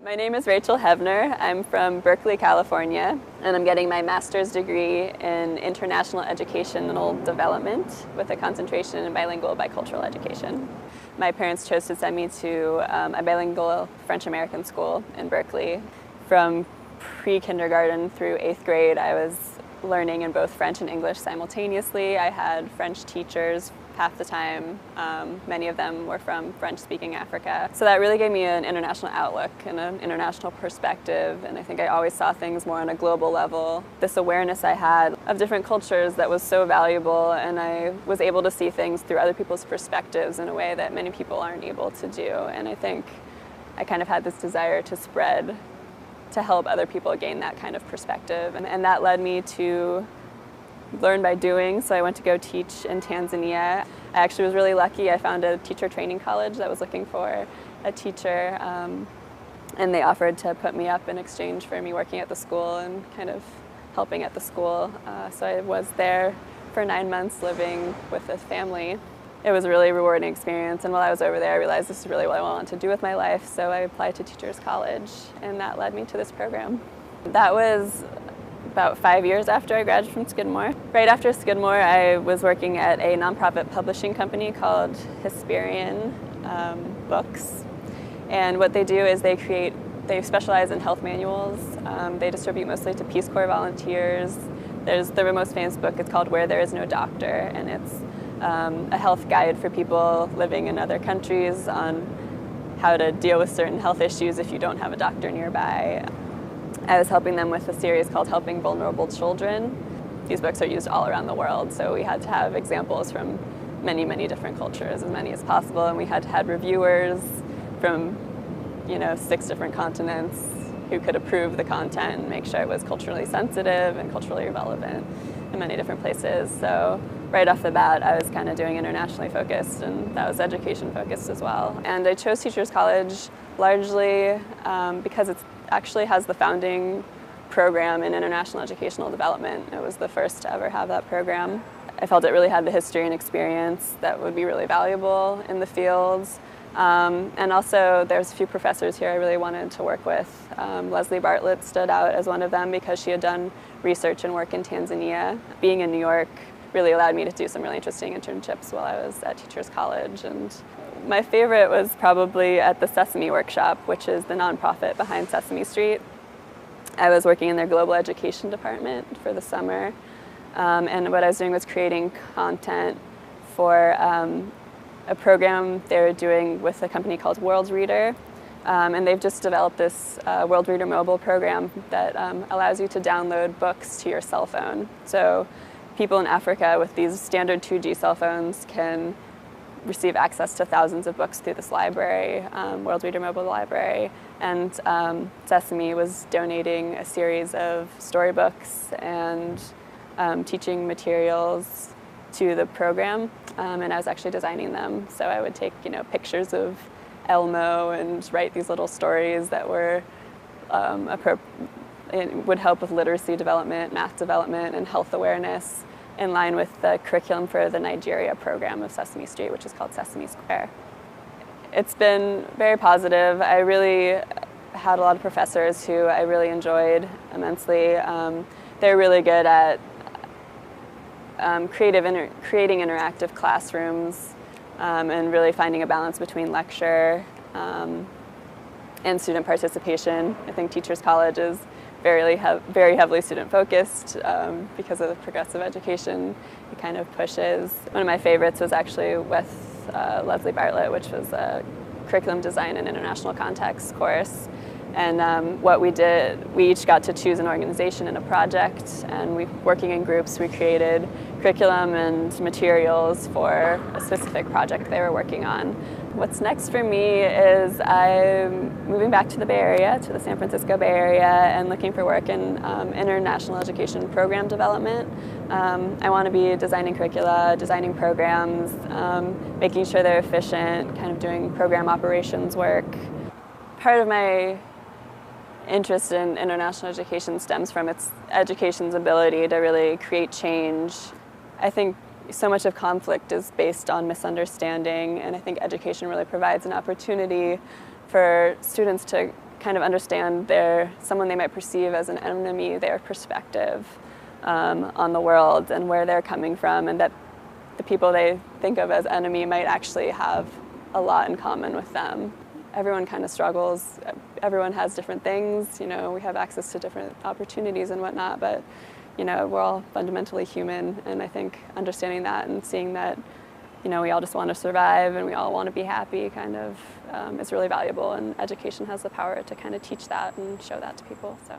My name is Rachel Heavner. I'm from Berkeley, California, and I'm getting my master's degree in international educational development with a concentration in bilingual bicultural education. My parents chose to send me to a bilingual French-American school in Berkeley. From pre-kindergarten through 8th grade, I was learning in both French and English simultaneously. I had French teachers half the time. Many of them were from French-speaking Africa. So that really gave me an international outlook and an international perspective, and I think I always saw things more on a global level. This awareness I had of different cultures that was so valuable, and I was able to see things through other people's perspectives in a way that many people aren't able to do. And I think I kind of had this desire to spread, to help other people gain that kind of perspective. And that led me to learn by doing, so I went to go teach in Tanzania. I actually was really lucky. I found a teacher training college that was looking for a teacher, and they offered to put me up in exchange for me working at the school and kind of helping at the school. So I was there for 9 months living with a family. It was a really rewarding experience, and while I was over there I realized this is really what I wanted to do with my life, so I applied to Teachers College, and that led me to this program. That was about 5 years after I graduated from Skidmore. Right after Skidmore, I was working at a nonprofit publishing company called Hesperian Books. And what they do is they specialize in health manuals. They distribute mostly to Peace Corps volunteers. There's the most famous book, it's called Where There Is No Doctor, and it's a health guide for people living in other countries on how to deal with certain health issues if you don't have a doctor nearby. I was helping them with a series called Helping Vulnerable Children. These books are used all around the world, so we had to have examples from many, many different cultures, as many as possible, and we had to have reviewers from 6 different continents who could approve the content and make sure it was culturally sensitive and culturally relevant in many different places. So right off the bat, I was kind of doing internationally focused, and that was education focused as well. And I chose Teachers College largely because it actually has the founding program in international educational development. It was the first to ever have that program. I felt it really had the history and experience that would be really valuable in the fields. And also there's a few professors here I really wanted to work with. Leslie Bartlett stood out as one of them because she had done research and work in Tanzania. Being in New York really allowed me to do some really interesting internships while I was at Teachers College. And my favorite was probably at the Sesame Workshop, which is the nonprofit behind Sesame Street. I was working in their global education department for the summer, and what I was doing was creating content for a program they were doing with a company called World Reader, and they've just developed this World Reader mobile program that allows you to download books to your cell phone. So people in Africa with these standard 2G cell phones can receive access to thousands of books through this library, World Reader Mobile Library, and Sesame was donating a series of storybooks and teaching materials to the program, and I was actually designing them. So I would take pictures of Elmo and write these little stories that were it would help with literacy development, math development, and health awareness, in line with the curriculum for the Nigeria program of Sesame Street, which is called Sesame Square. It's been very positive. I really had a lot of professors who I really enjoyed immensely. They're really good at creating interactive classrooms and really finding a balance between lecture and student participation. I think Teachers College is very heavily student-focused because of the progressive education it kind of pushes. One of my favorites was actually with Leslie Bartlett, which was a curriculum design and international context course. And what we did, we each got to choose an organization and a project, and working in groups, we created curriculum and materials for a specific project they were working on. What's next for me is I'm moving back to the Bay Area, to the San Francisco Bay Area, and looking for work in international education program development. I want to be designing curricula, designing programs, making sure they're efficient, kind of doing program operations work. Part of my interest in international education stems from its education's ability to really create change. I think so much of conflict is based on misunderstanding, and I think education really provides an opportunity for students to kind of understand someone they might perceive as an enemy, their perspective on the world and where they're coming from, and that the people they think of as enemy might actually have a lot in common with them. Everyone kind of struggles. Everyone has different things. You know, we have access to different opportunities and whatnot, but you know, we're all fundamentally human, and I think understanding that and seeing that, you know, we all just want to survive and we all want to be happy kind of is really valuable, and education has the power to kind of teach that and show that to people. So.